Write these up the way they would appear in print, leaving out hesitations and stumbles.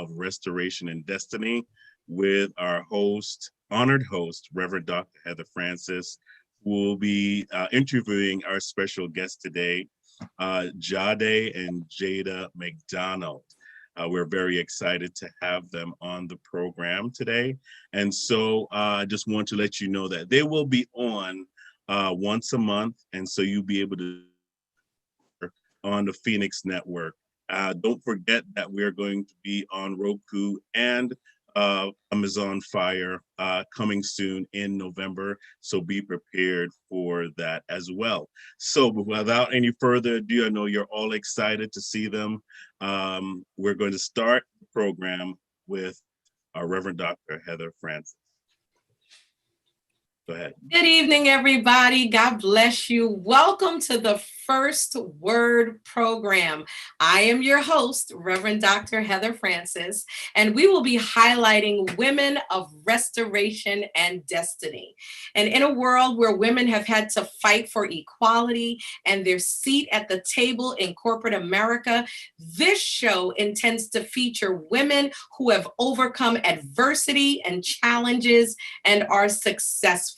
of Restoration and Destiny with our honored host, Reverend Dr. Heather Francis, who will be interviewing our special guest today, Jhadai and Jada McDonald. We're very excited to have them on the program today. And so I just want to let you know that they will be on once a month. And so you'll be able to on the Phoenix Network. Don't forget that we're going to be on Roku and Amazon Fire coming soon in November. So be prepared for that as well. So without any further ado, I know you're all excited to see them. We're going to start the program with our Reverend Dr. Heather Francis. Go ahead. Good evening, everybody. God bless you. Welcome to the First Word program. I am your host, Reverend Dr. Heather Francis, and we will be highlighting women of restoration and destiny. And in a world where women have had to fight for equality and their seat at the table in corporate America, this show intends to feature women who have overcome adversity and challenges and are successful.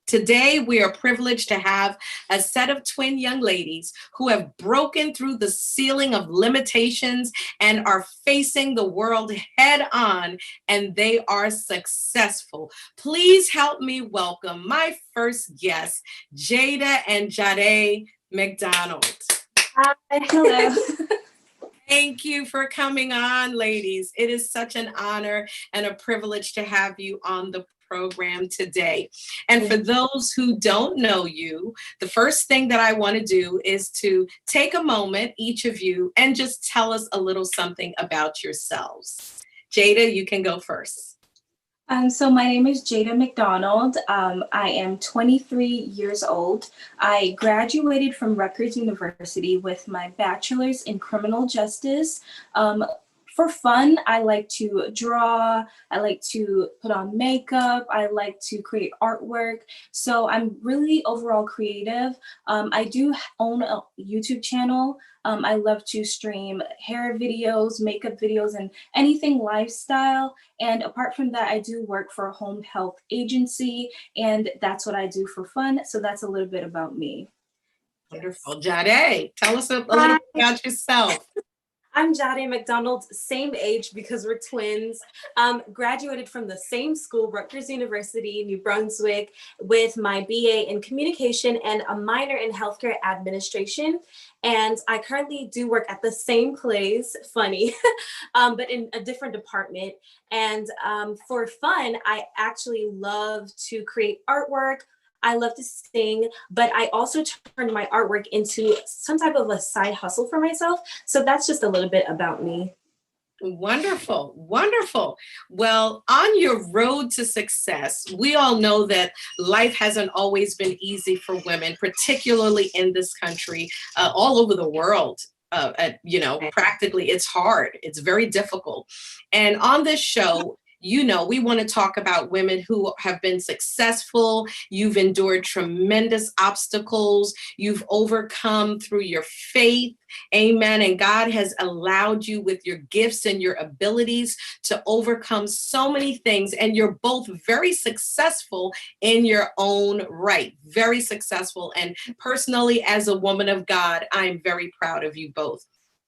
Today, we are privileged to have a set of twin young ladies who have broken through the ceiling of limitations and are facing the world head on, and they are successful. Please help me welcome my first guests, Jada and Jhadai McDonald. Hi, hello. Thank you for coming on, ladies. It is such an honor and a privilege to have you on the program today. And for those who don't know you, the first thing that I want to do is to take a moment, each of you, and just tell us a little something about yourselves. Jada, you can go first. So my name is Jada McDonald. I am 23 years old. I graduated from Rutgers University with my bachelor's in criminal justice. For fun, I like to draw, I like to put on makeup, I like to create artwork. So I'm really overall creative. I do own a YouTube channel. I love to stream hair videos, makeup videos, and anything lifestyle. And apart from that, I do work for a home health agency, and that's what I do for fun. So that's a little bit about me. Wonderful. Jhadai, tell us a little bit about yourself. I'm Jhadai McDonald, same age because we're twins. Graduated from the same school, Rutgers University, New Brunswick, with my BA in communication and a minor in healthcare administration. And I currently do work at the same place, funny, but in a different department. And for fun, I actually love to create artwork. I love to sing, but I also turned my artwork into some type of a side hustle for myself. So that's just a little bit about me. Wonderful, wonderful. Well, on your road to success, we all know that life hasn't always been easy for women, particularly in this country, all over the world. Practically it's hard. It's very difficult. And on this show, we want to talk about women who have been successful. You've endured tremendous obstacles. You've overcome through your faith. Amen. And God has allowed you with your gifts and your abilities to overcome so many things. And you're both very successful in your own right. Very successful. And personally, as a woman of God, I'm very proud of you both.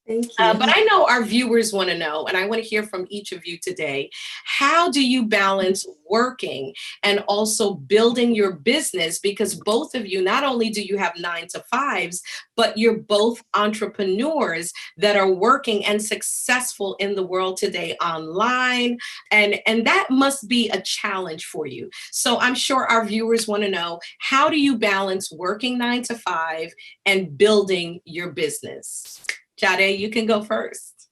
Thank you. But I know our viewers want to know, and I want to hear from each of you today, how do you balance working and also building your business? Because both of you, not only do you have 9-to-5s, but you're both entrepreneurs that are working and successful in the world today online. And that must be a challenge for you. So I'm sure our viewers want to know, how do you balance working 9-to-5 and building your business? Jhadai, you can go first.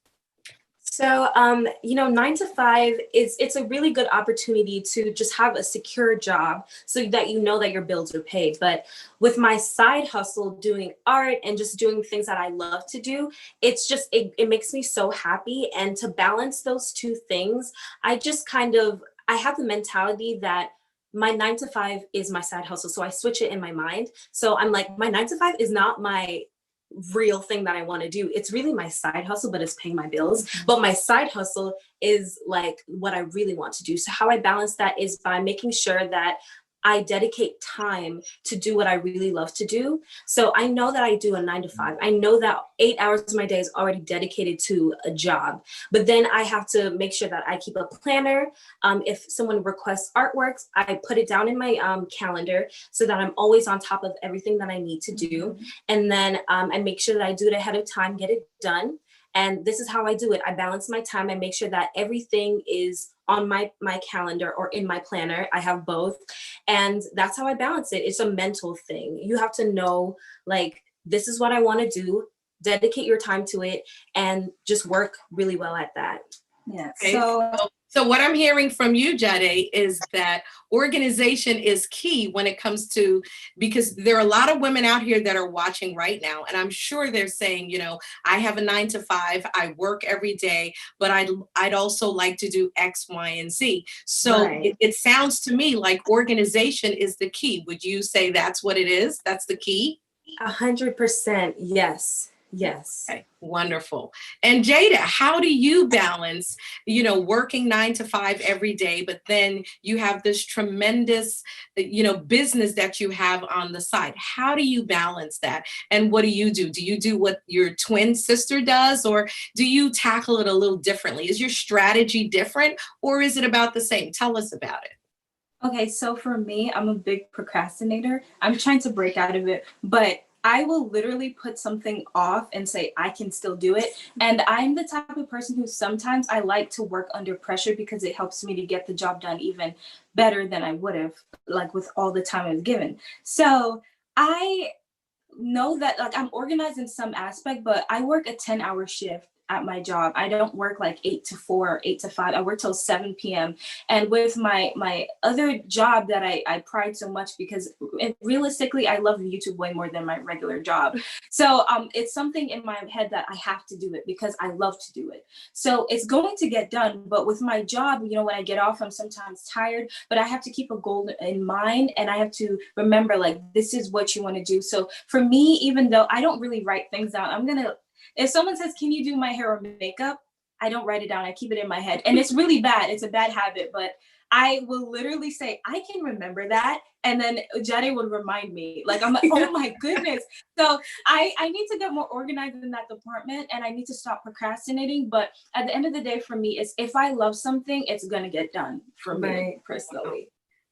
So, 9-to-5 it's a really good opportunity to just have a secure job so that you know that your bills are paid. But with my side hustle, doing art and just doing things that I love to do, it's just, it makes me so happy. And to balance those two things, I have the mentality that my 9-to-5 is my side hustle. So I switch it in my mind. So I'm like, my 9-to-5 is not my real thing that I want to do. It's really my side hustle, but it's paying my bills. But my side hustle is like what I really want to do. So how I balance that is by making sure that I dedicate time to do what I really love to do. So I know that I do a 9 to 5. I know that 8 hours of my day is already dedicated to a job, but then I have to make sure that I keep a planner. If someone requests artworks, I put it down in my calendar so that I'm always on top of everything that I need to do. And then I make sure that I do it ahead of time, get it done. And this is how I do it. I balance my time. I make sure that everything is on my calendar or in my planner. I have both. And that's how I balance it. It's a mental thing. You have to know, like, this is what I want to do, dedicate your time to it, and just work really well at that. Yeah. Okay. So what I'm hearing from you, Jhadai, is that organization is key when it comes to, because there are a lot of women out here that are watching right now, and I'm sure they're saying, you know, I have a 9 to 5, I work every day, but I'd also like to do X, Y, and Z. So Right. it sounds to me like organization is the key. Would you say that's what it is? That's the key? 100%. Yes. Yes. Okay, wonderful. And Jada, how do you balance, you know, working 9 to 5 every day, but then you have this tremendous, you know, business that you have on the side? How do you balance that? And what do you do? Do you do what your twin sister does, or do you tackle it a little differently? Is your strategy different, or is it about the same? Tell us about it. Okay, so for me, I'm a big procrastinator. I'm trying to break out of it, but I will literally put something off and say, I can still do it. And I'm the type of person who sometimes I like to work under pressure because it helps me to get the job done even better than I would have, like with all the time I was given. So I know that like I'm organized in some aspect, but I work a 10-hour shift at my job. I don't work like 8 to 4 or 8 to 5. I work till 7 p.m. And with my other job that I pride so much, because realistically, I love YouTube way more than my regular job. So it's something in my head that I have to do it because I love to do it. So it's going to get done. But with my job, you know, when I get off, I'm sometimes tired, but I have to keep a goal in mind, and I have to remember, like, this is what you want to do. So for me, even though I don't really write things down, if someone says, can you do my hair or makeup? I don't write it down. I keep it in my head. And it's really bad. It's a bad habit, but I will literally say, I can remember that. And then Jhadai would remind me, like, I'm like, oh my goodness. So I need to get more organized in that department, and I need to stop procrastinating. But at the end of the day, for me, is if I love something, it's going to get done for me personally.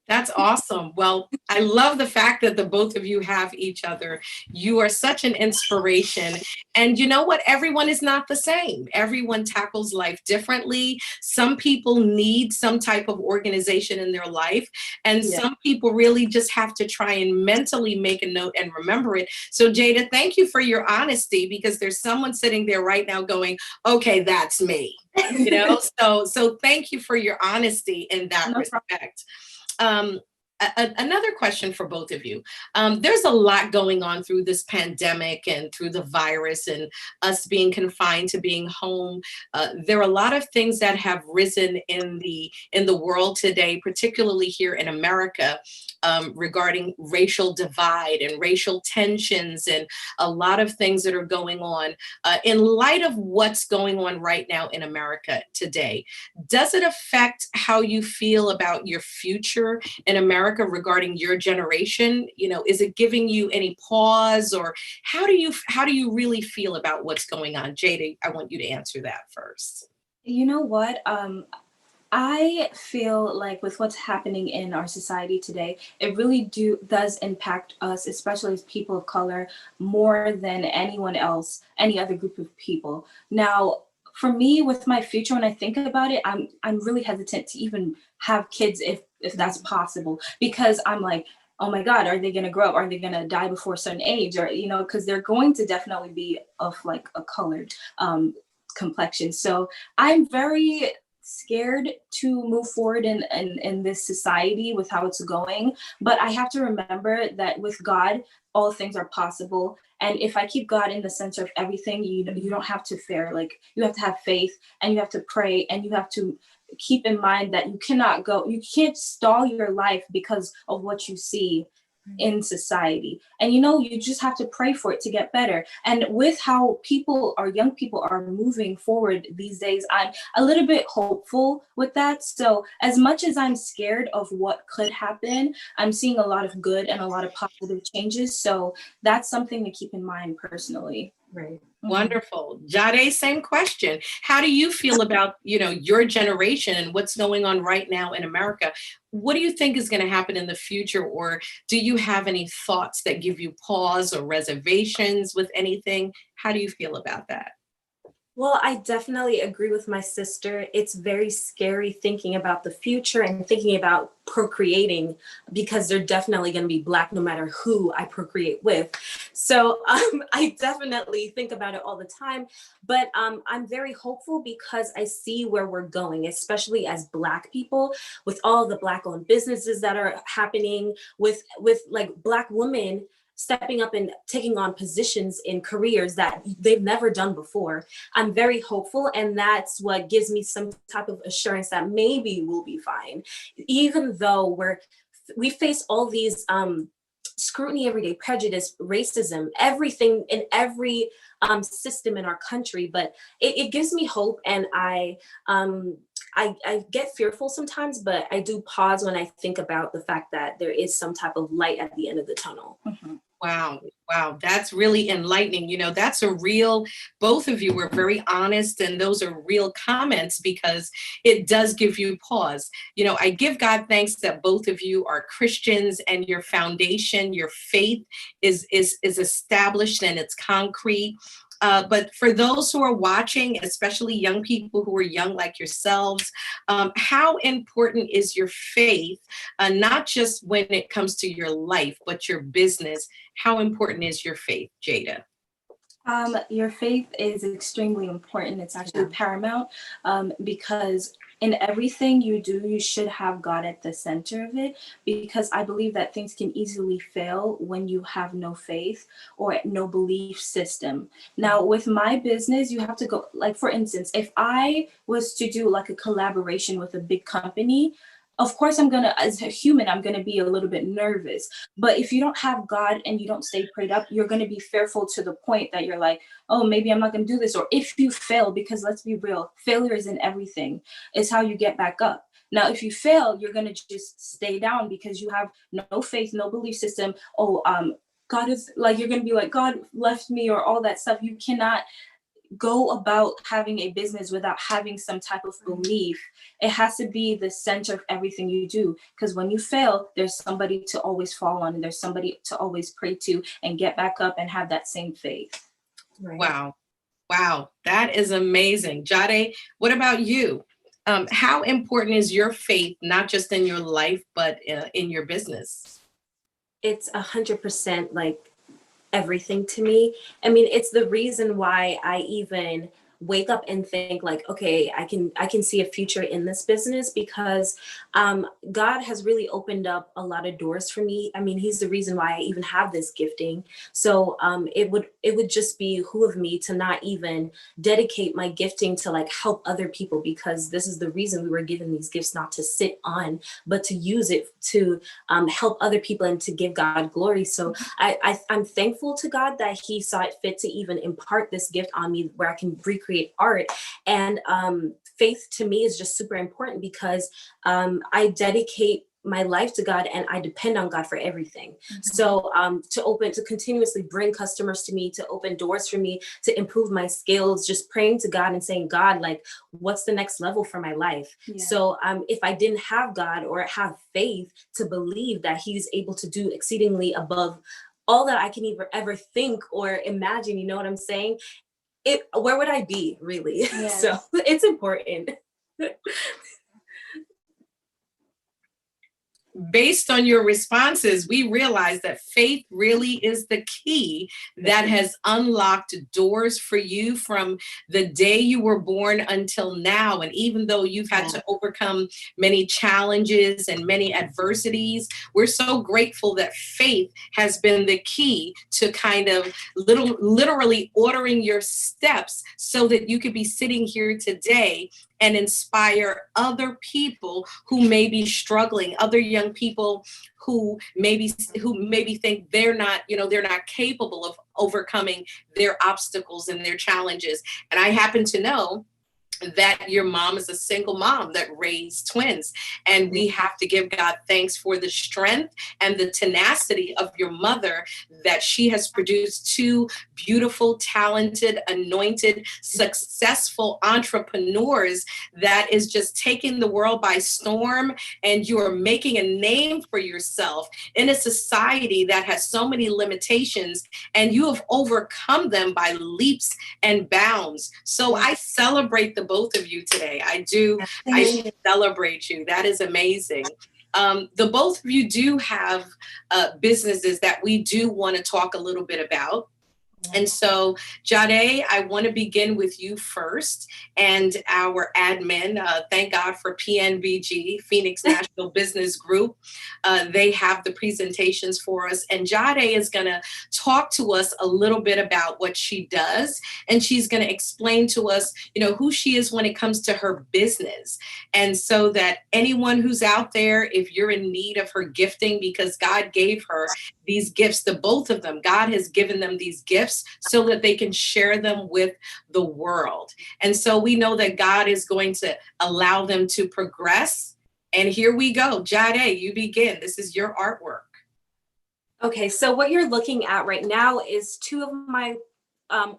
That's awesome. Well, I love the fact that the both of you have each other. You are such an inspiration. And you know what? Everyone is not the same. Everyone tackles life differently. Some people need some type of organization in their life. And some people really just have to try and mentally make a note and remember it. So Jada, thank you for your honesty, because there's someone sitting there right now going, okay, that's me. You know, so thank you for your honesty in that respect. Another question for both of you. There's a lot going on through this pandemic and through the virus and us being confined to being home. There are a lot of things that have risen in the world today, particularly here in America, regarding racial divide and racial tensions and a lot of things that are going on. In light of what's going on right now in America today, does it affect how you feel about your future in America regarding your generation? You know, is it giving you any pause, or how do you really feel about what's going on? Jada, I want you to answer that first. You know what? I feel like with what's happening in our society today, it really does impact us, especially as people of color, more than anyone else, any other group of people. Now, for me, with my future, when I think about it, I'm really hesitant to even have kids if that's possible, because I'm like, oh my God, are they going to grow up? Are they going to die before a certain age? Or, you know, because they're going to definitely be of like a colored complexion. So I'm very scared to move forward in this society with how it's going. But I have to remember that with God, all things are possible. And if I keep God in the center of everything, you don't have to fear. Like, you have to have faith, and you have to pray, and you have to keep in mind that you can't stall your life because of what you see in society. And you just have to pray for it to get better. And with how young people are moving forward these days, I'm a little bit hopeful with that. So as much as I'm scared of what could happen, I'm seeing a lot of good and a lot of positive changes. So that's something to keep in mind personally. Right. Wonderful. Jhadai, same question. How do you feel about, your generation and what's going on right now in America? What do you think is going to happen in the future? Or do you have any thoughts that give you pause or reservations with anything? How do you feel about that? Well, I definitely agree with my sister. It's very scary thinking about the future and thinking about procreating, because they're definitely going to be Black no matter who I procreate with. So I definitely think about it all the time. But I'm very hopeful because I see where we're going, especially as Black people, with all the Black-owned businesses that are happening, with like Black women stepping up and taking on positions in careers that they've never done before. I'm very hopeful, and that's what gives me some type of assurance that maybe we'll be fine, even though we face all these scrutiny every day, prejudice, racism, everything in every system in our country. But it gives me hope, and I get fearful sometimes, but I do pause when I think about the fact that there is some type of light at the end of the tunnel. Mm-hmm. Wow. That's really enlightening. That's both of you were very honest, and those are real comments, because it does give you pause. I give God thanks that both of you are Christians, and your foundation, your faith is established and it's concrete. But for those who are watching, especially young people who are young like yourselves, how important is your faith, not just when it comes to your life, but your business? How important is your faith, Jada? Your faith is extremely important. It's actually paramount, because in everything you do, you should have God at the center of it, because I believe that things can easily fail when you have no faith or no belief system. Now, with my business, you have to go, like, for instance, if I was to do like a collaboration with a big company, of course, as a human, I'm going to be a little bit nervous. But if you don't have God and you don't stay prayed up, you're going to be fearful to the point that you're like, oh, maybe I'm not going to do this. Or if you fail, because let's be real, failure is in everything. It's how you get back up. Now, if you fail, you're going to just stay down because you have no faith, no belief system. God is like, you're going to be like, God left me, or all that stuff. You cannot go about having a business without having some type of belief. It has to be the center of everything you do, because when you fail, there's somebody to always fall on, and there's somebody to always pray to and get back up and have that same faith. Right. Wow, that is amazing. Jhadai, what about you? How important is your faith, not just in your life, but in your business? It's 100% like everything to me. I mean, it's the reason why I even wake up and think like, okay, I can see a future in this business, because God has really opened up a lot of doors for me. I mean, he's the reason why I even have this gifting. So it would just be who of me to not even dedicate my gifting to like help other people, because this is the reason we were given these gifts, not to sit on, but to use it to help other people and to give God glory. So I'm thankful to God that he saw it fit to even impart this gift on me, where I can recreate art. And faith to me is just super important, because I dedicate my life to God and I depend on God for everything. Mm-hmm. So to continuously bring customers to me, to open doors for me, to improve my skills, just praying to God and saying, God, like, what's the next level for my life? Yeah. So if I didn't have God or have faith to believe that he's able to do exceedingly above all that I can ever think or imagine, you know what I'm saying? Where would I be, really? Yes. So it's important. Based on your responses, we realize that faith really is the key that has unlocked doors for you from the day you were born until now. And even though you've had to overcome many challenges and many adversities, we're so grateful that faith has been the key to kind of literally ordering your steps so that you could be sitting here today and inspire other people who may be struggling, other young people who maybe think they're not, they're not capable of overcoming their obstacles and their challenges. And I happen to know that your mom is a single mom that raised twins. And we have to give God thanks for the strength and the tenacity of your mother, that she has produced two beautiful, talented, anointed, successful entrepreneurs that is just taking the world by storm. And you are making a name for yourself in a society that has so many limitations, and you have overcome them by leaps and bounds. So I celebrate the both of you today. I do. I celebrate you. That is amazing. The both of you do have businesses that we do want to talk a little bit about. And so, Jhadai, I want to begin with you first, and our admin. Thank God for PNBG, Phoenix National Business Group. They have the presentations for us, and Jhadai is going to talk to us a little bit about what she does, and she's going to explain to us, who she is when it comes to her business. And so that anyone who's out there, if you're in need of her gifting, because God gave her these gifts, the both of them, God has given them these gifts so that they can share them with the world. And so we know that God is going to allow them to progress. And here we go. Jhadai, you begin. This is your artwork. Okay, so what you're looking at right now is two of my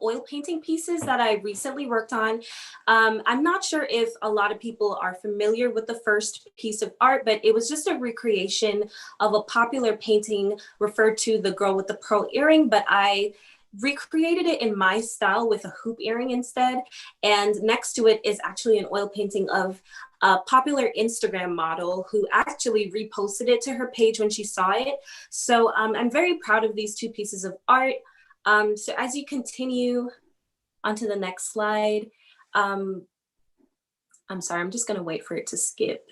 oil painting pieces that I recently worked on. I'm not sure if a lot of people are familiar with the first piece of art, but it was just a recreation of a popular painting referred to The Girl with the Pearl Earring, but I recreated it in my style with a hoop earring instead. And next to it is actually an oil painting of a popular Instagram model who actually reposted it to her page when she saw it. So I'm very proud of these two pieces of art. So as you continue onto the next slide, I'm sorry, I'm just gonna wait for it to skip.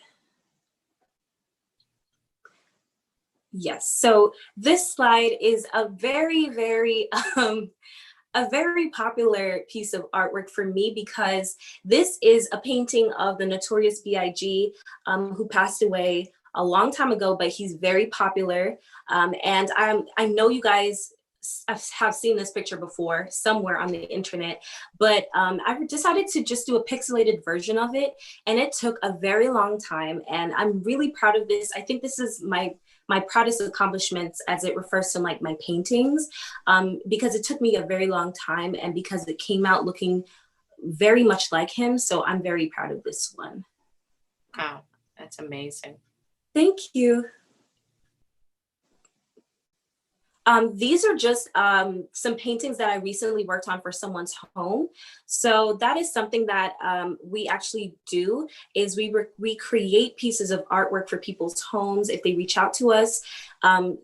Yes, so this slide is a very, very, a very popular piece of artwork for me, because this is a painting of the Notorious B.I.G., who passed away a long time ago, but he's very popular. And I know you guys have seen this picture before somewhere on the internet, but I decided to just do a pixelated version of it, and it took a very long time, and I'm really proud of this. I think this is my proudest accomplishments as it refers to like my paintings, because it took me a very long time, and because it came out looking very much like him. So I'm very proud of this one. Wow, that's amazing. Thank you. These are just some paintings that I recently worked on for someone's home. So that is something that we actually do, is we create pieces of artwork for people's homes. If they reach out to us,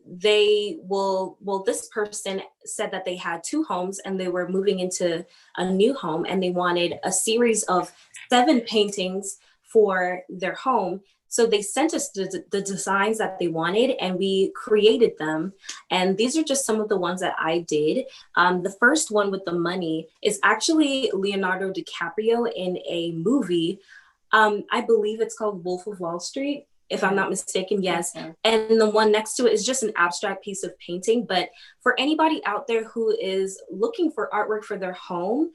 they will, well, this person said that they had two homes and they were moving into a new home, and they wanted a series of 7 paintings for their home. So they sent us the designs that they wanted, and we created them. And these are just some of the ones that I did. The first one with the money is actually Leonardo DiCaprio in a movie. I believe it's called Wolf of Wall Street, if I'm not mistaken, yes. And the one next to it is just an abstract piece of painting. But for anybody out there who is looking for artwork for their home,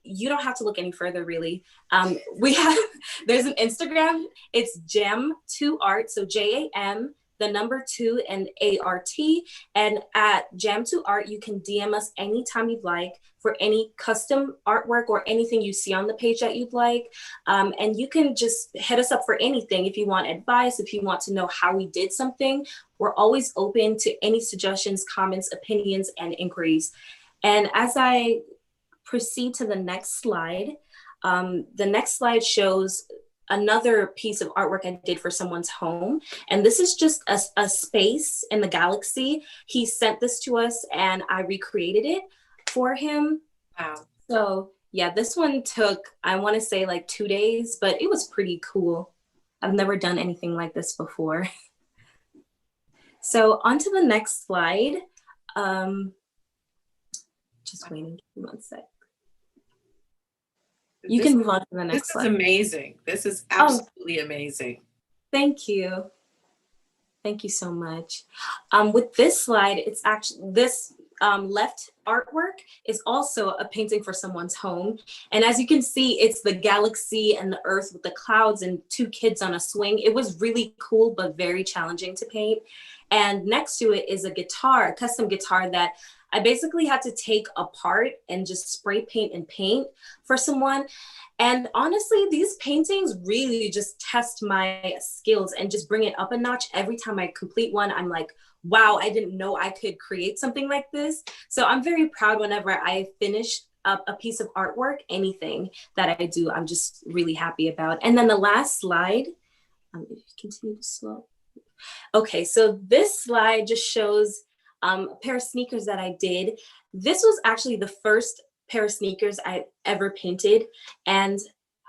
you don't have to look any further, really. There's an Instagram, it's Jam2Art, so JAM, the number 2 and ART. And at Jam2Art, you can DM us anytime you'd like for any custom artwork or anything you see on the page that you'd like. And you can just hit us up for anything. If you want advice, if you want to know how we did something, we're always open to any suggestions, comments, opinions, and inquiries. And as I proceed to the next slide shows another piece of artwork I did for someone's home. And this is just a space in the galaxy. He sent this to us and I recreated it for him. Wow. So yeah, this one took, I want to say like 2 days, but it was pretty cool. I've never done anything like this before. So on to the next slide. Just waiting 1 sec. You This, can move on to the this next is slide. amazing. This is Oh, absolutely amazing. thank you. Thank you so much. With this slide, it's actually this left artwork is also a painting for someone's home. And as you can see, it's the galaxy and the earth with the clouds and two kids on a swing. It was really cool, but very challenging to paint. And next to it is a guitar, a custom guitar that I basically had to take apart and just spray paint and paint for someone. And honestly, these paintings really just test my skills and just bring it up a notch. Every time I complete one, I'm like, wow, I didn't know I could create something like this. So I'm very proud whenever I finish up a piece of artwork, anything that I do, I'm just really happy about. And then the last slide, if you continue to slow. Okay, so this slide just shows a pair of sneakers that I did. This was actually the first pair of sneakers I ever painted, and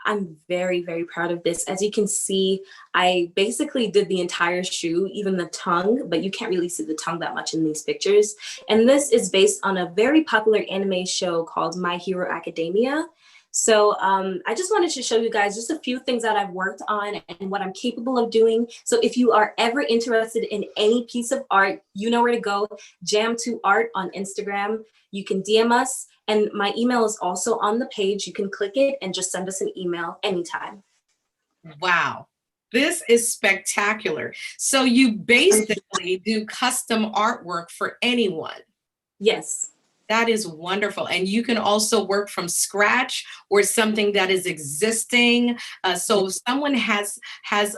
I'm very, very proud of this. As you can see, I basically did the entire shoe, even the tongue, but you can't really see the tongue that much in these pictures. And this is based on a very popular anime show called My Hero Academia. So I just wanted to show you guys just a few things that I've worked on and what I'm capable of doing. So if you are ever interested in any piece of art, you know where to go. Jam2Art on Instagram. You can DM us. And my email is also on the page. You can click it and just send us an email anytime. Wow. This is spectacular. So you basically do custom artwork for anyone. Yes. That is wonderful. And you can also work from scratch or something that is existing. So if someone has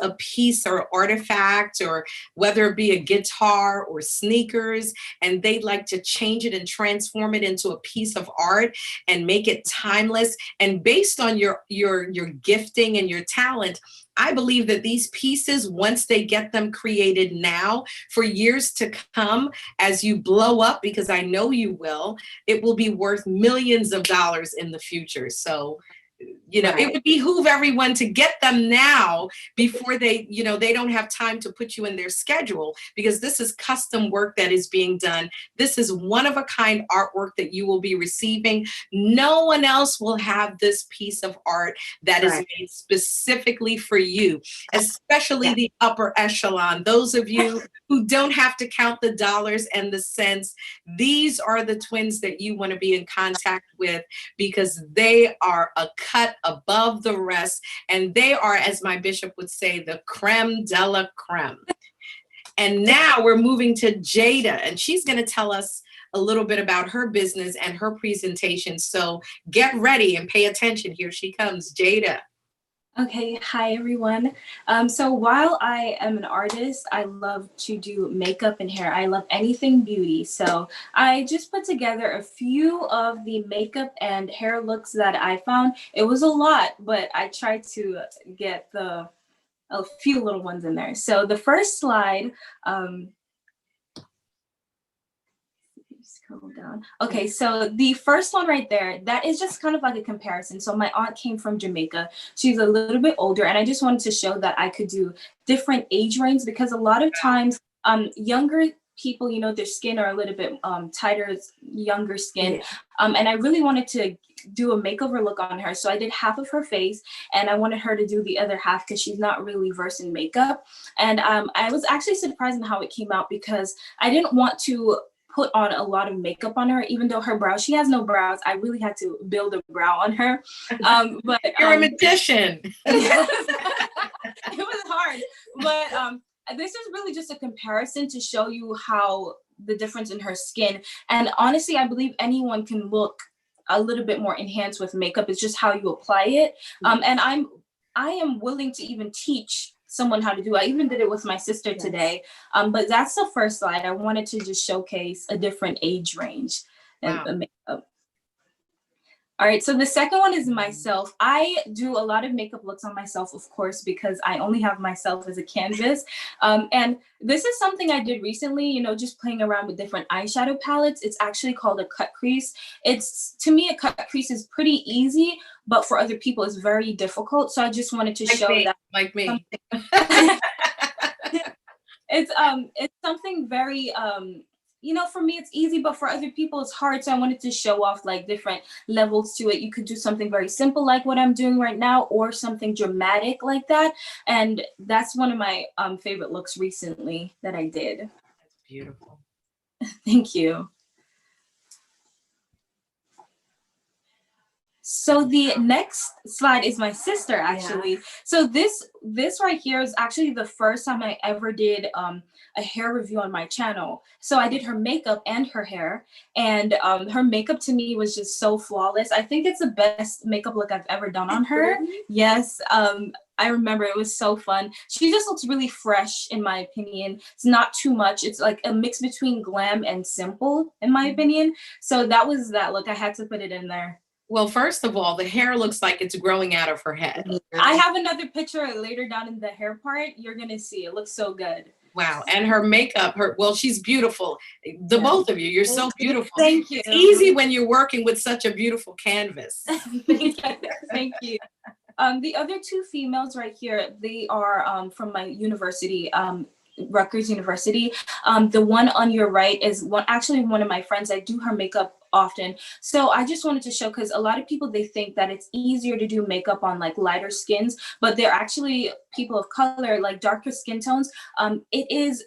a piece or artifact, or whether it be a guitar or sneakers, and they'd like to change it and transform it into a piece of art and make it timeless, and based on your gifting and your talent, I believe that these pieces, once they get them created now, for years to come, as you blow up, because I know you will, it will be worth millions of dollars in the future. So, you know, it would behoove everyone to get them now before they, you know, they don't have time to put you in their schedule, because this is custom work that is being done. This is one of a kind artwork that you will be receiving. No one else will have this piece of art that is made specifically for you, especially the upper echelon. Those of you who don't have to count the dollars and the cents, these are the twins that you want to be in contact with, because they are a cut above the rest, and they are, as my bishop would say, the creme de la creme. And now we're moving to Jada, and she's going to tell us a little bit about her business and her presentation. So get ready and pay attention. Here she comes, Jada. Okay, hi everyone. So while I am an artist, I love to do makeup and hair. I love anything beauty. So I just put together a few of the makeup and hair looks that I found. It was a lot, but I tried to get a few little ones in there. So the first slide, scroll down. Okay, so the first one right there, that is just kind of like a comparison. So my aunt came from Jamaica. She's a little bit older, and I just wanted to show that I could do different age ranges, because a lot of times younger people, you know, their skin are a little bit tighter, younger skin. And I really wanted to do a makeover look on her. So I did half of her face, and I wanted her to do the other half because she's not really versed in makeup. And I was actually surprised in how it came out, because I didn't want to put on a lot of makeup on her, even though her brows, she has no brows. I really had to build a brow on her. But you're a magician. It was hard, but this is really just a comparison to show you how the difference in her skin. And honestly, I believe anyone can look a little bit more enhanced with makeup. It's just how you apply it. And I am willing to even teach someone how to do it. I even did it with my sister today. But that's the first slide. I wanted to just showcase a different age range and the makeup. All right, so the second one is myself. I do a lot of makeup looks on myself, of course, because I only have myself as a canvas. And this is something I did recently, you know, just playing around with different eyeshadow palettes. It's actually called a cut crease. To me, a cut crease is pretty easy, but for other people, it's very difficult. So I just wanted to show that. Like me. It's something very you know, for me it's easy, but for other people it's hard. So I wanted to show off like different levels to it. You could do something very simple like what I'm doing right now, or something dramatic like that. And that's one of my favorite looks recently that I did. That's beautiful. Thank you. So the next slide is my sister, actually. Yeah. So this right here is actually the first time I ever did a hair review on my channel. So I did her makeup and her hair, and her makeup to me was just so flawless. I think it's the best makeup look I've ever done on her. Yes. I remember it was so fun. She just looks really fresh, in my opinion. It's not too much. It's like a mix between glam and simple, in my opinion. So that was that look. I had to put it in there. Well, first of all, the hair looks like it's growing out of her head. I have another picture later down in the hair part. You're gonna see, it looks so good. Wow. And her makeup, well, she's beautiful. The both of you, you're so beautiful. Thank you. It's easy when you're working with such a beautiful canvas. Thank you. The other two females right here, they are from my university, Rutgers University. The one on your right is actually one of my friends. I do her makeup often. So I just wanted to show, because a lot of people, they think that it's easier to do makeup on like lighter skins, but they're actually people of color, like darker skin tones. It is,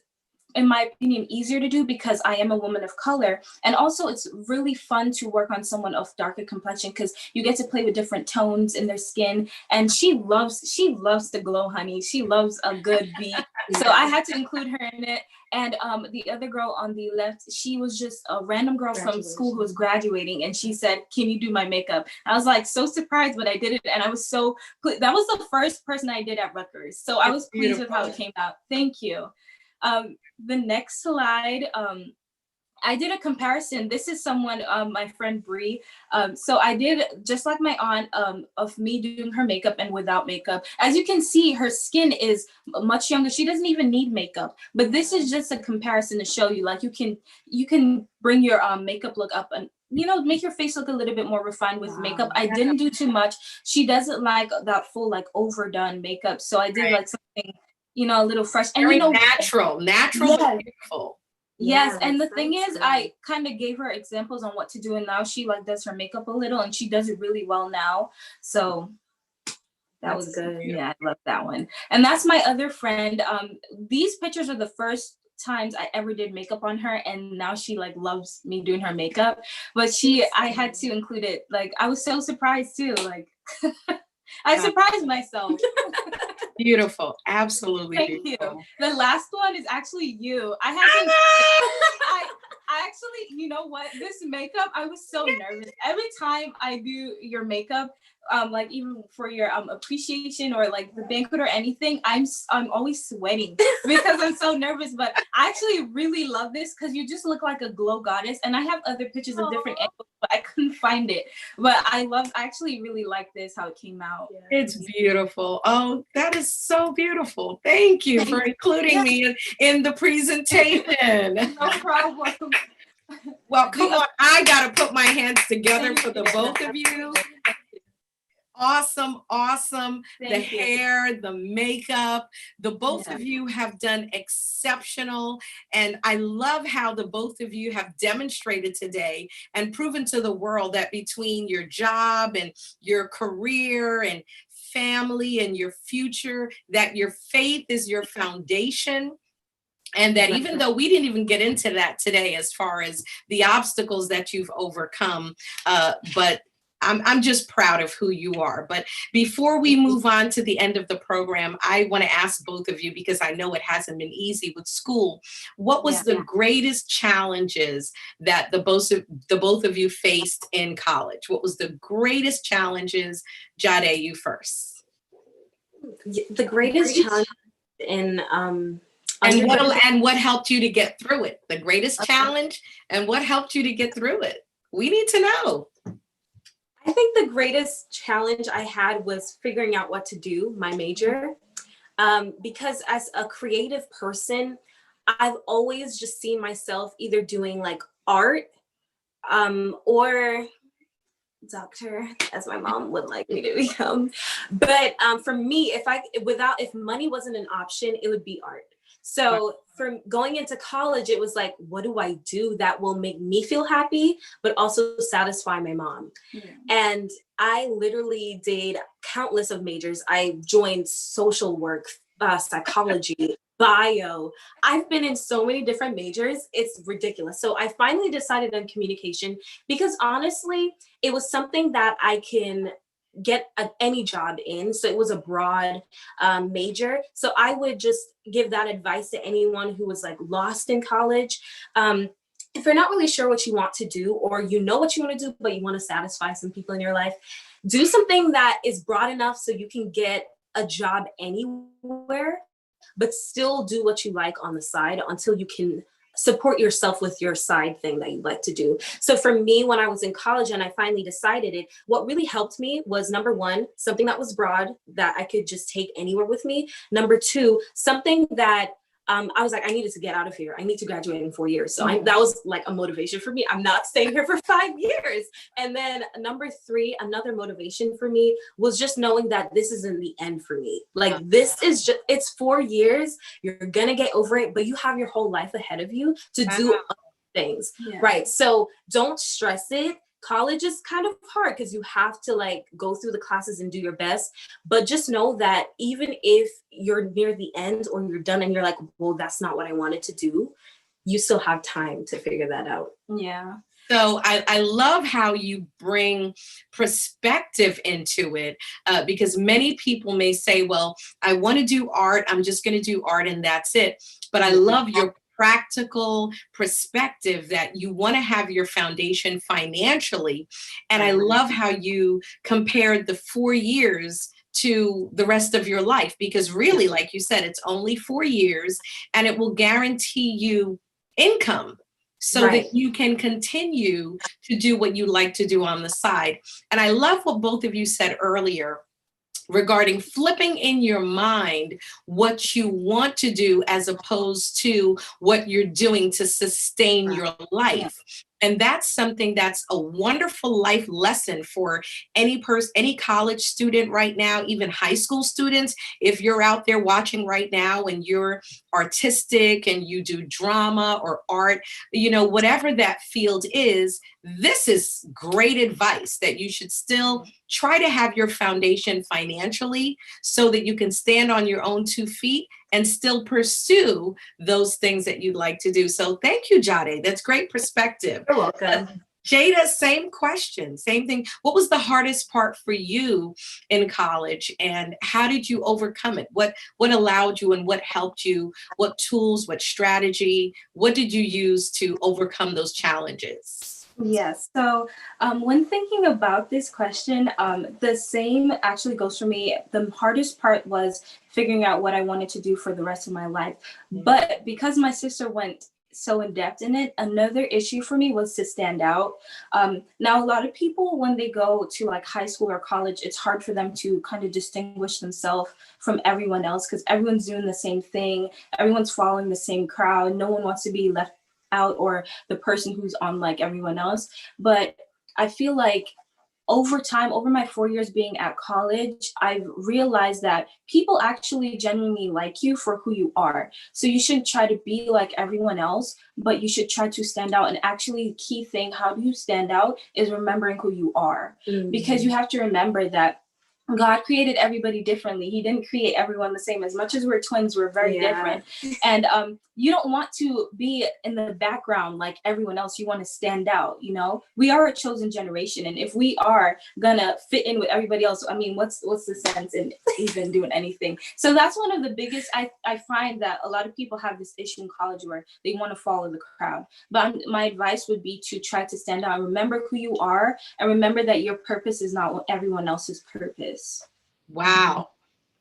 in my opinion, easier to do because I am a woman of color. And also it's really fun to work on someone of darker complexion because you get to play with different tones in their skin. And she loves the glow, honey. She loves a good beat. So I had to include her in it. And the other girl on the left, she was just a random girl from school who was graduating. And she said, "Can you do my makeup?" I was like so surprised, but I did it. And I was so, that was the first person I did at Rutgers. So I was pleased with how it came out. Thank you. The next slide, I did a comparison. This is someone, my friend Bree. So I did just like my aunt, of me doing her makeup and without makeup. As you can see, her skin is much younger. She doesn't even need makeup. But this is just a comparison to show you, like you can bring your makeup look up and, you know, make your face look a little bit more refined with makeup. I didn't do too much. She doesn't like that full, like overdone makeup. So I did like something, you know, a little fresh. And very you know, natural, yes. But beautiful. Yes, and the thing is, I kind of gave her examples on what to do, and now she like does her makeup a little, and she does it really well now. So that was good. Yeah, I love that one. And that's my other friend. These pictures are the first times I ever did makeup on her, and now she like loves me doing her makeup. But I had to include it. Like I was so surprised too. Like I surprised myself. Beautiful, absolutely. Thank beautiful. You. The last one is actually you. I actually, you know what? This makeup, I was so nervous. Every time I do your makeup, like even for your appreciation or like the banquet or anything, I'm always sweating because I'm so nervous. But I actually really love this because you just look like a glow goddess. And I have other pictures of different angles, but I couldn't find it. But I actually really like this, how it came out. It's beautiful. Oh, that is so beautiful. Thank you for including me in the presentation. No problem. Well, come on. I got to put my hands together for the both of you. Awesome, awesome. The hair, the makeup, the both of you have done exceptional. And I love how the both of you have demonstrated today and proven to the world that between your job and your career and family and your future, that your faith is your foundation. And that even though we didn't even get into that today as far as the obstacles that you've overcome, but I'm just proud of who you are. But before we move on to the end of the program, I want to ask both of you, because I know it hasn't been easy with school. What was the greatest challenges that the both of you faced in college? What was the greatest challenges? Jhadai, you first. The greatest challenge in and what helped you to get through it? The greatest challenge and what helped you to get through it? We need to know. I think the greatest challenge I had was figuring out what to do, my major, because as a creative person, I've always just seen myself either doing like art or doctor, as my mom would like me to become. But for me, if money wasn't an option, it would be art. So from going into college, it was like, what do I do that will make me feel happy, but also satisfy my mom? Yeah. And I literally did countless of majors. I joined social work, psychology, bio. I've been in so many different majors. It's ridiculous. So I finally decided on communication because honestly, it was something that I can get any job in. So it was a broad major. So I would just give that advice to anyone who was like lost in college. If you're not really sure what you want to do, or you know what you want to do, but you want to satisfy some people in your life, do something that is broad enough so you can get a job anywhere, but still do what you like on the side until you can support yourself with your side thing that you like to do. So for me, when I was in college and I finally decided it, what really helped me was, number one, something that was broad that I could just take anywhere with me. Number two, something that I was like, I needed to get out of here. I need to graduate in 4 years. So that was like a motivation for me. I'm not staying here for 5 years. And then number three, another motivation for me was just knowing that this isn't the end for me. Like this is just, it's 4 years. You're going to get over it, but you have your whole life ahead of you to do other things. Yeah. Right. So don't stress it. College is kind of hard because you have to like go through the classes and do your best, but just know that even if you're near the end or you're done and you're like, well, that's not what I wanted to do, you still have time to figure that out. Yeah. So I love how you bring perspective into it, because many people may say, well, I want to do art. I'm just going to do art and that's it. But I love your practical perspective that you want to have your foundation financially. And I love how you compared the 4 years to the rest of your life, because really, like you said, it's only 4 years and it will guarantee you income so that you can continue to do what you like to do on the side. And I love what both of you said earlier regarding flipping in your mind what you want to do as opposed to what you're doing to sustain your life. And that's something that's a wonderful life lesson for any person, any college student right now, even high school students. If you're out there watching right now and you're artistic and you do drama or art, you know, whatever that field is, this is great advice that you should still try to have your foundation financially so that you can stand on your own 2 feet and still pursue those things that you'd like to do. So thank you, Jhadai. That's great perspective. You're welcome. Jada, same question, same thing. What was the hardest part for you in college and how did you overcome it? What allowed you and what helped you? What tools, what strategy, what did you use to overcome those challenges? Yes. So when thinking about this question, the same actually goes for me. The hardest part was figuring out what I wanted to do for the rest of my life. But because my sister went so in depth in it, another issue for me was to stand out. Now, a lot of people, when they go to like high school or college, it's hard for them to kind of distinguish themselves from everyone else because everyone's doing the same thing. Everyone's following the same crowd. No one wants to be left out or the person who's on like everyone else. But I feel like over time, over my 4 years being at college, I've realized that people actually genuinely like you for who you are. So you shouldn't try to be like everyone else, but you should try to stand out. And actually, the key thing, how do you stand out, is remembering who you are. Because you have to remember that God created everybody differently. He didn't create everyone the same. As much as we're twins, we're very different. And you don't want to be in the background like everyone else. You want to stand out, you know? We are a chosen generation. And if we are gonna fit in with everybody else, I mean, what's the sense in even doing anything? So that's one of the biggest, I find that a lot of people have this issue in college where they want to follow the crowd. But my advice would be to try to stand out and remember who you are and remember that your purpose is not everyone else's purpose. Wow.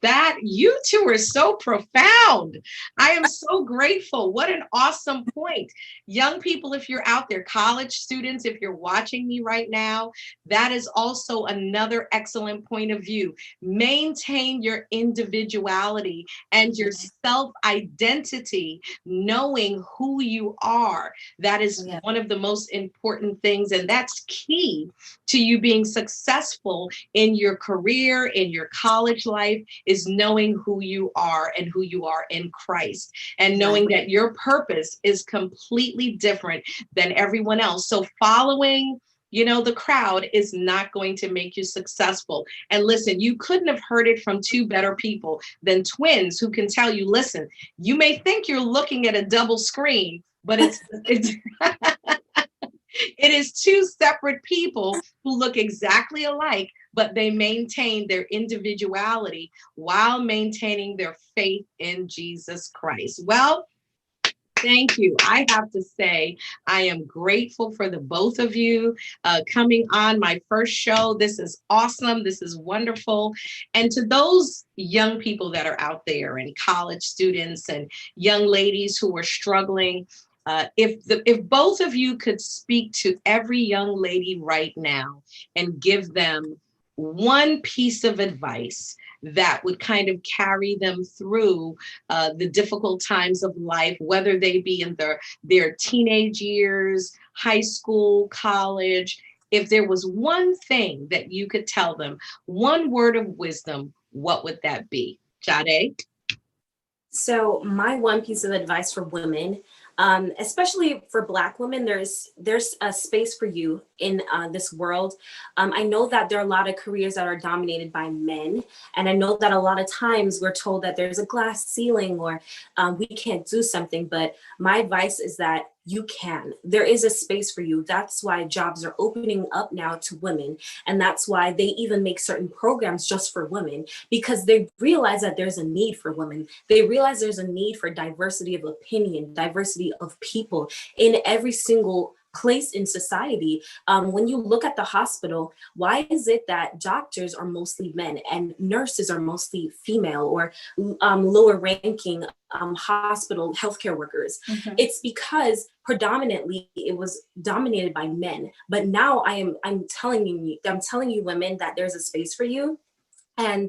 That you two are so profound. I am so grateful. What an awesome point. Young people, if you're out there, college students, if you're watching me right now, that is also another excellent point of view. Maintain your individuality and your self-identity, knowing who you are. That is one of the most important things. And that's key to you being successful in your career, in your college life, is knowing who you are and who you are in Christ, and knowing that your purpose is completely different than everyone else. So following, the crowd is not going to make you successful. And listen, you couldn't have heard it from two better people than twins who can tell you, listen, you may think you're looking at a double screen, but it's it is two separate people who look exactly alike, but they maintain their individuality while maintaining their faith in Jesus Christ. Well, thank you. I have to say, I am grateful for the both of you coming on my first show. This is awesome. This is wonderful. And to those young people that are out there, and college students and young ladies who are struggling, if both of you could speak to every young lady right now and give them one piece of advice that would kind of carry them through the difficult times of life, whether they be in their teenage years, high school, college, if there was one thing that you could tell them, one word of wisdom, what would that be? Jhadai? So my one piece of advice for women, especially for Black women, there's a space for you in this world. I know that there are a lot of careers that are dominated by men. And I know that a lot of times we're told that there's a glass ceiling or we can't do something. But my advice is that you can. There is a space for you. That's why jobs are opening up now to women. And that's why they even make certain programs just for women, because they realize that there's a need for women. They realize there's a need for diversity of opinion, diversity of people in every single place in society. When you look at the hospital, why is it that doctors are mostly men and nurses are mostly female, or lower ranking hospital healthcare workers? Mm-hmm. It's because predominantly it was dominated by men. But now I'm telling you women that there's a space for you, and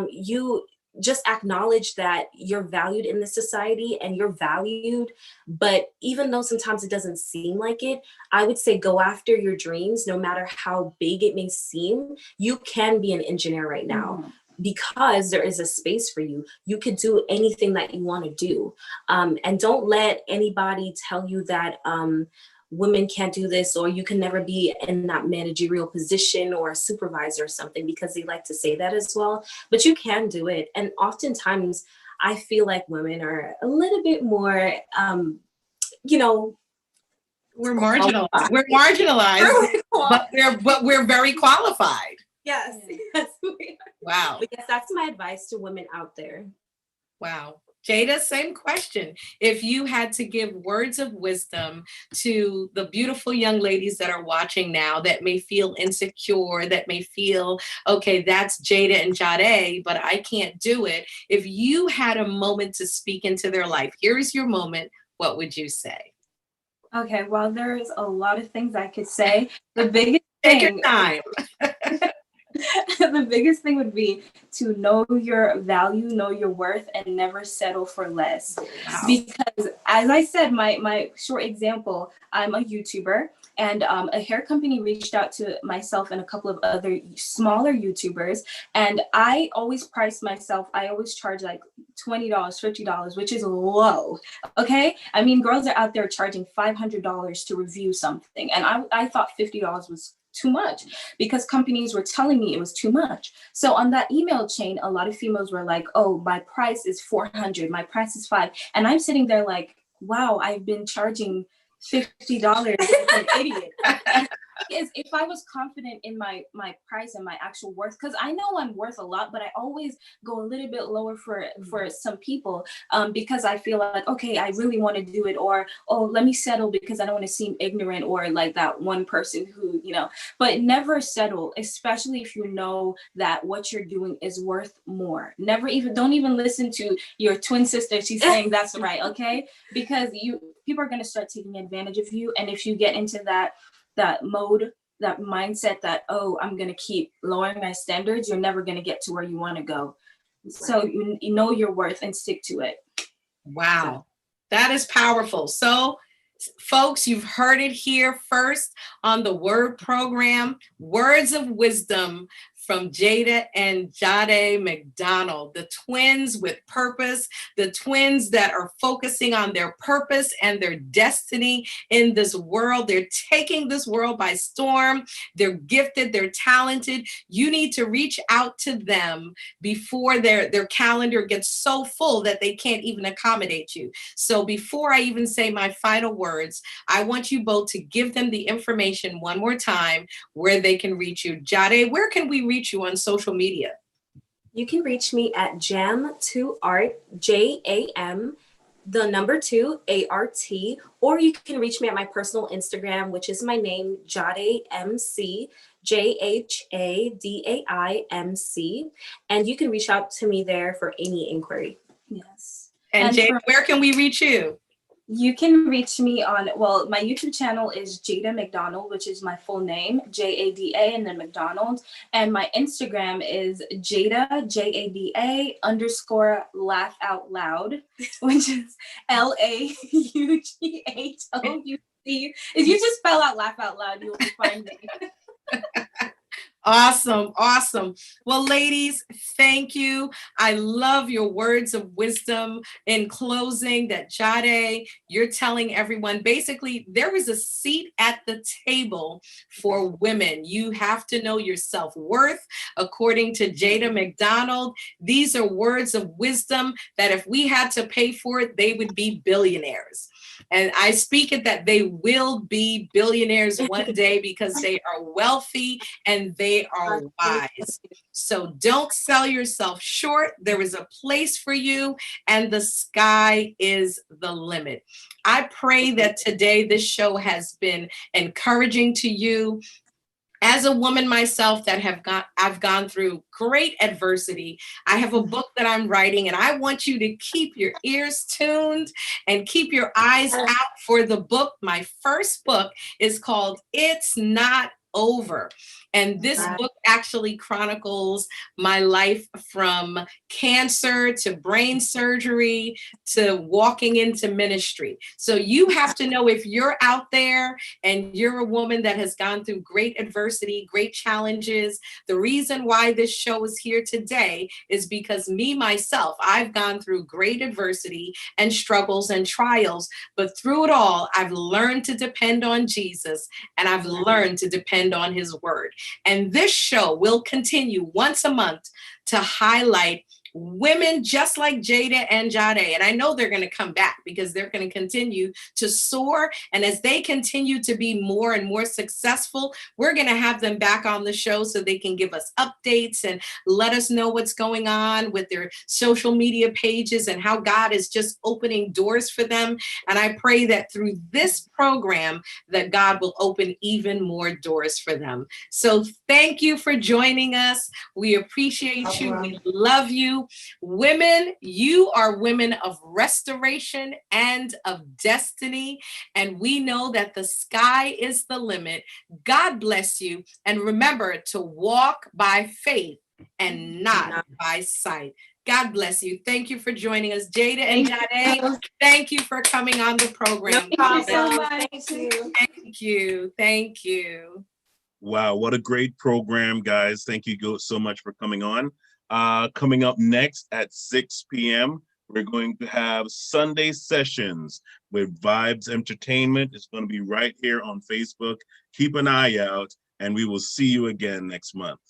you just acknowledge that you're valued in this society and you're valued. But even though sometimes it doesn't seem like it, I would say go after your dreams, no matter how big it may seem. You can be an engineer right now. Mm-hmm. Because there is a space for you. You could do anything that you want to do. And don't let anybody tell you that women can't do this, or you can never be in that managerial position or a supervisor or something, because they like to say that as well. But you can do it. And oftentimes I feel like women are a little bit more, we're marginalized. We're marginalized, but we're very qualified. Yes. Wow. But yes, that's my advice to women out there. Wow. Jada, same question. If you had to give words of wisdom to the beautiful young ladies that are watching now that may feel insecure, that may feel, okay, that's Jada and Jhadai, but I can't do it. If you had a moment to speak into their life, here's your moment, what would you say? Okay, well, there's a lot of things I could say. The biggest thing, take your time. The biggest thing would be to know your value, know your worth, and never settle for less. Wow. Because as I said, my short example, I'm a YouTuber, and a hair company reached out to myself and a couple of other smaller YouTubers, and I always price myself. I always charge like $20, $50, which is low. Okay, I mean, girls are out there charging $500 to review something, and I thought $50 was too much, because companies were telling me it was too much. So on that email chain, a lot of females were like, oh, my price is $400, my price is $500. And I'm sitting there like, wow, I've been charging $50 like an idiot. If I was confident in my price and my actual worth, because I know I'm worth a lot, but I always go a little bit lower for some people, because I feel like, okay, I really want to do it, or, oh, let me settle because I don't want to seem ignorant, or like that one person who, but never settle, especially if you know that what you're doing is worth more. Don't even listen to your twin sister. She's saying that's right, okay? Because people are going to start taking advantage of you. And if you get into that mode, that mindset that, oh, I'm going to keep lowering my standards, you're never going to get to where you want to go. Right. So you know your worth and stick to it. Wow. That is powerful. So folks, you've heard it here first on the Word program, words of wisdom from Jada and Jhadai McDonald, the twins with purpose, the twins that are focusing on their purpose and their destiny in this world. They're taking this world by storm. They're gifted, they're talented. You need to reach out to them before their calendar gets so full that they can't even accommodate you. So before I even say my final words, I want you both to give them the information one more time where they can reach you. Jhadai, where can we reach you on social media? You can reach me at jam2art, JAM, the number 2, ART, or you can reach me at my personal Instagram, which is my name, Jhadai MC, JHADAIMC, and you can reach out to me there for any inquiry. Yes. And Jada, where can we reach you? You can reach me on, well, my YouTube channel is Jada McDonald, which is my full name, JADA and then McDonald. And my Instagram is Jada, JADA _ laugh out loud, which is LAUGHOUC. If you just spell out laugh out loud, you'll find me. Awesome. Awesome. Well, ladies, thank you. I love your words of wisdom in closing that Jhadai, you're telling everyone, basically, there is a seat at the table for women. You have to know your self-worth. According to Jada McDonald, these are words of wisdom that if we had to pay for it, they would be billionaires. And I speak it that they will be billionaires one day because they are wealthy and they are wise. So don't sell yourself short. There is a place for you and the sky is the limit. I pray that today this show has been encouraging to you. As a woman myself I've gone through great adversity. I have a book that I'm writing and I want you to keep your ears tuned and keep your eyes out for the book. My first book is called It's Not Over. And this book actually chronicles my life from cancer to brain surgery to walking into ministry. So you have to know if you're out there and you're a woman that has gone through great adversity, great challenges. The reason why this show is here today is because me, myself, I've gone through great adversity and struggles and trials. But through it all, I've learned to depend on Jesus and I've learned to depend on his word. And this show will continue once a month to highlight women just like Jada and Jhadai. And I know they're going to come back because they're going to continue to soar. And as they continue to be more and more successful, we're going to have them back on the show so they can give us updates and let us know what's going on with their social media pages and how God is just opening doors for them. And I pray that through this program that God will open even more doors for them. So thank you for joining us. We appreciate you. We love you. Women, you are women of restoration and of destiny. And we know that the sky is the limit. God bless you. And remember to walk by faith and not by sight. God bless you. Thank you for joining us, Jada and Jhadai. Thank you for coming on the program. No problem. Thank you. Thank you. Thank you. Wow, what a great program, guys. Thank you so much for coming on. Coming up next at 6 p.m., we're going to have Sunday Sessions with Vibes Entertainment. It's going to be right here on Facebook. Keep an eye out, and we will see you again next month.